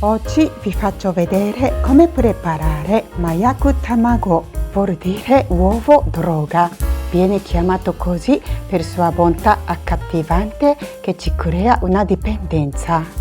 Oggi vi faccio vedere come preparare Mayaku Tamago, vuol dire uovo droga. Viene chiamato così per sua bontà accattivante che ci crea una dipendenza.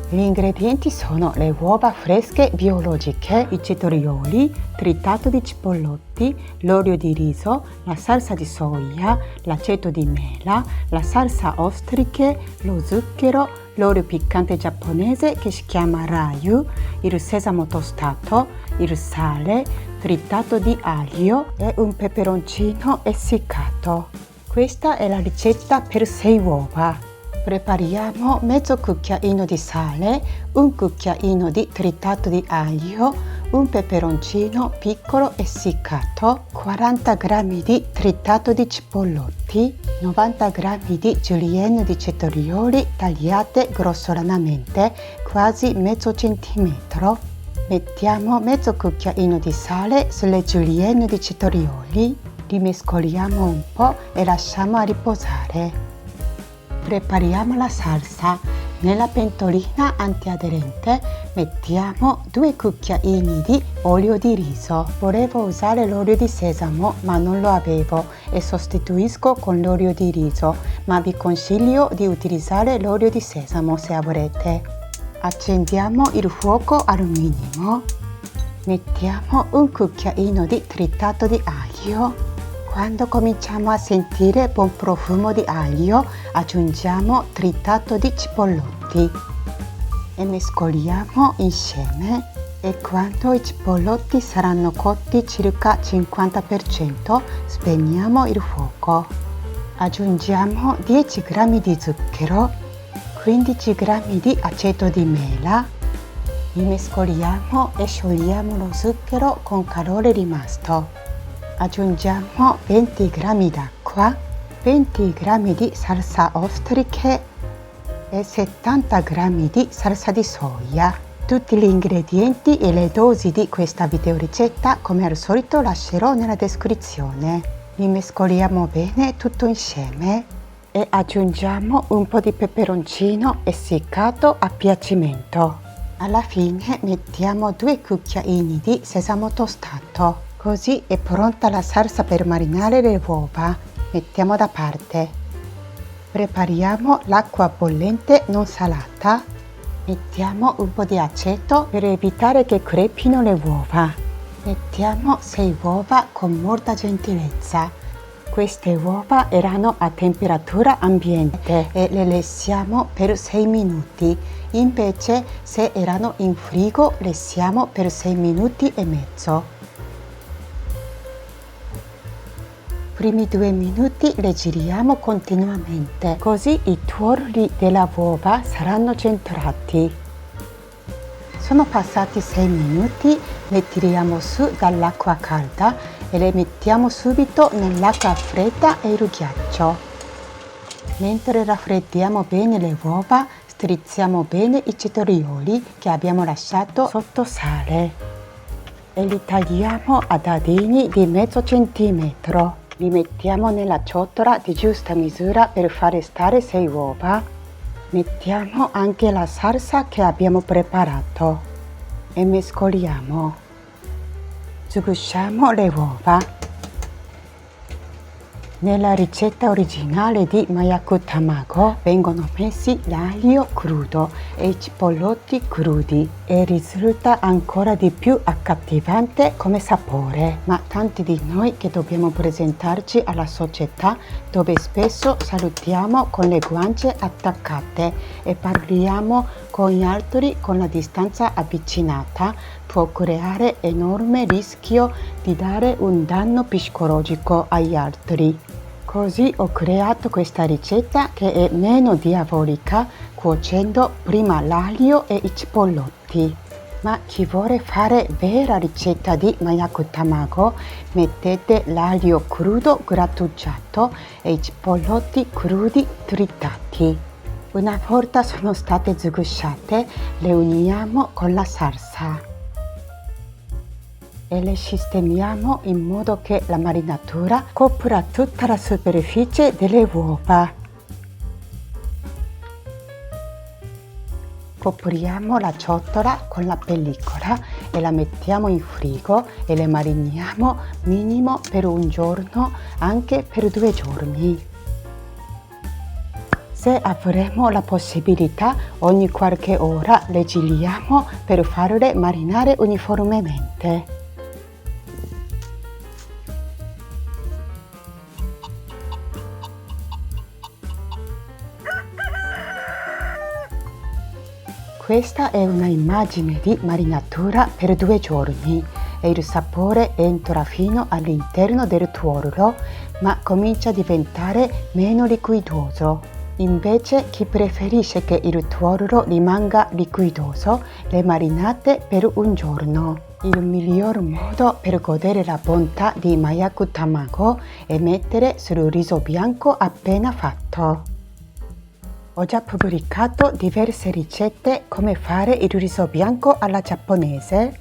Gli ingredienti sono le uova fresche biologiche, i cetrioli, tritato di cipollotti, l'olio di riso, la salsa di soia, l'aceto di mela, la salsa ostriche, lo zucchero, l'olio piccante giapponese che si chiama Rayu, il sesamo tostato, il sale, tritato di aglio e un peperoncino essiccato. Questa è la ricetta per 6 uova. Prepariamo mezzo cucchiaino di sale, un cucchiaino di tritato di aglio, un peperoncino piccolo essiccato, 40 g di tritato di cipollotti, 90 g di julienne di cetrioli tagliate grossolanamente, quasi mezzo centimetro. Mettiamo mezzo cucchiaino di sale sulle julienne di cetrioli, li mescoliamo un po' e lasciamo a riposare. Prepariamo la salsa. Nella pentolina antiaderente mettiamo 2 cucchiaini di olio di riso. Volevo usare l'olio di sesamo ma non lo avevo e sostituisco con l'olio di riso, ma vi consiglio di utilizzare l'olio di sesamo se volete. Accendiamo il fuoco al minimo. Mettiamo un cucchiaino di tritato di aglio. Quando cominciamo a sentire buon profumo di aglio, aggiungiamo tritato di cipollotti e mescoliamo insieme. E quando i cipollotti saranno cotti circa 50%, spegniamo il fuoco. Aggiungiamo 10 g di zucchero, 15 g di aceto di mela. Li mescoliamo e sciogliamo lo zucchero con calore rimasto. Aggiungiamo 20 g d'acqua, 20 g di salsa ostriche e 70 g di salsa di soia. Tutti gli ingredienti e le dosi di questa videoricetta come al solito lascerò nella descrizione. Li mescoliamo bene tutto insieme e aggiungiamo un po' di peperoncino essiccato a piacimento. Alla fine mettiamo 2 cucchiaini di sesamo tostato. Così è pronta la salsa per marinare le uova. Mettiamo da parte. Prepariamo l'acqua bollente non salata. Mettiamo un po' di aceto per evitare che crepino le uova. Mettiamo 6 uova con molta gentilezza. Queste uova erano a temperatura ambiente e le lessiamo per 6 minuti. Invece, se erano in frigo, lessiamo per 6 minuti e mezzo. Primi 2 minuti le giriamo continuamente, così i tuorli della uova saranno centrati. Sono passati 6 minuti, le tiriamo su dall'acqua calda e le mettiamo subito nell'acqua fredda e il ghiaccio. Mentre raffreddiamo bene le uova, strizziamo bene i cetrioli che abbiamo lasciato sotto sale e li tagliamo a dadini di mezzo centimetro. Li mettiamo nella ciotola di giusta misura per fare stare 6 uova. Mettiamo anche la salsa che abbiamo preparato e mescoliamo. Sgusciamo le uova. Nella ricetta originale di Mayaku Tamago vengono messi l'aglio crudo e i cipollotti crudi e risulta ancora di più accattivante come sapore, ma tanti di noi che dobbiamo presentarci alla società dove spesso salutiamo con le guance attaccate e parliamo con gli altri con la distanza avvicinata, può creare enorme rischio di dare un danno psicologico agli altri. Così ho creato questa ricetta che è meno diabolica, cuocendo prima l'aglio e i cipollotti. Ma chi vuole fare vera ricetta di Mayaku Tamago, mettete l'aglio crudo grattugiato e i cipollotti crudi tritati. Una volta sono state sgusciate, le uniamo con la salsa e le sistemiamo in modo che la marinatura copra tutta la superficie delle uova. copriamo la ciotola con la pellicola e la mettiamo in frigo e le mariniamo minimo per un giorno, anche per 2 giorni. Se avremo la possibilità, ogni qualche ora le giriamo per farle marinare uniformemente. Questa è una immagine di marinatura per 2 giorni e il sapore entra fino all'interno del tuorlo, ma comincia a diventare meno liquidoso. Invece chi preferisce che il tuorlo rimanga liquidoso, le marinate per un giorno. Il miglior modo per godere la bontà di Mayaku Tamago è mettere sul riso bianco appena fatto. Ho già pubblicato diverse ricette come fare il riso bianco alla giapponese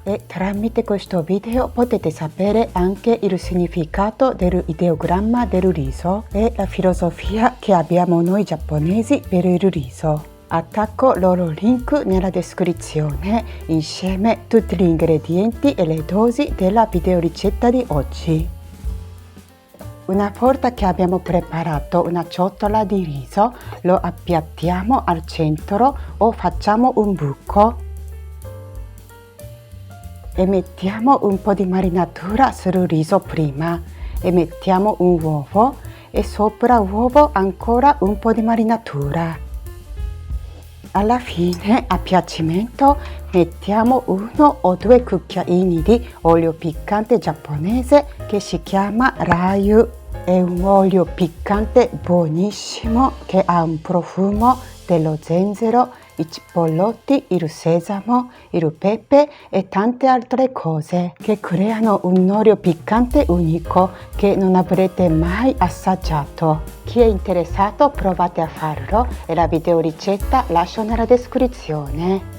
e tramite questo video potete sapere anche il significato dell'ideogramma del riso e la filosofia che abbiamo noi giapponesi per il riso. Attacco il loro link nella descrizione insieme tutti gli ingredienti e le dosi della videoricetta di oggi. Una volta che abbiamo preparato una ciotola di riso, lo appiattiamo al centro o facciamo un buco e mettiamo un po' di marinatura sul riso prima e mettiamo un uovo e sopra l'uovo ancora un po' di marinatura. Alla fine, a piacimento, mettiamo 1 o 2 cucchiaini di olio piccante giapponese che si chiama Rayu. È un olio piccante buonissimo che ha un profumo dello zenzero, i cipollotti, il sesamo, il pepe e tante altre cose che creano un olio piccante unico che non avrete mai assaggiato. Chi è interessato provate a farlo e la videoricetta lascio nella descrizione.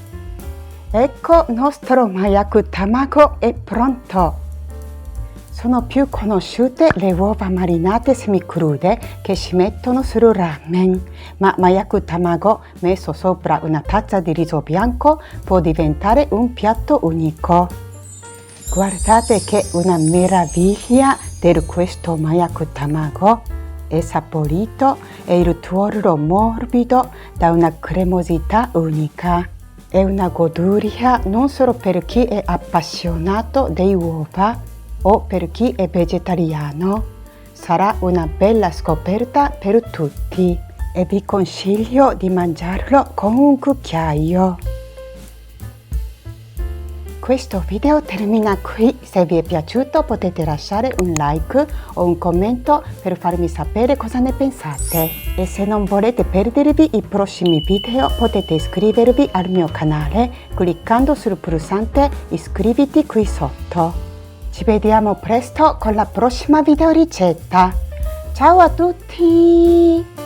Ecco, il nostro Mayaku Tamago è pronto! Sono più conosciute le uova marinate semicrude che si mettono sul ramen, ma Mayaku Tamago messo sopra una tazza di riso bianco può diventare un piatto unico. Guardate che una meraviglia di questo Mayaku Tamago! È saporito e il tuorlo morbido da una cremosità unica. È una goduria non solo per chi è appassionato di uova o per chi è vegetariano. Sarà una bella scoperta per tutti e vi consiglio di mangiarlo con un cucchiaio. Questo video termina qui. Se vi è piaciuto potete lasciare un like o un commento per farmi sapere cosa ne pensate. E se non volete perdervi i prossimi video potete iscrivervi al mio canale cliccando sul pulsante iscriviti qui sotto. Ci vediamo presto con la prossima videoricetta. Ciao a tutti!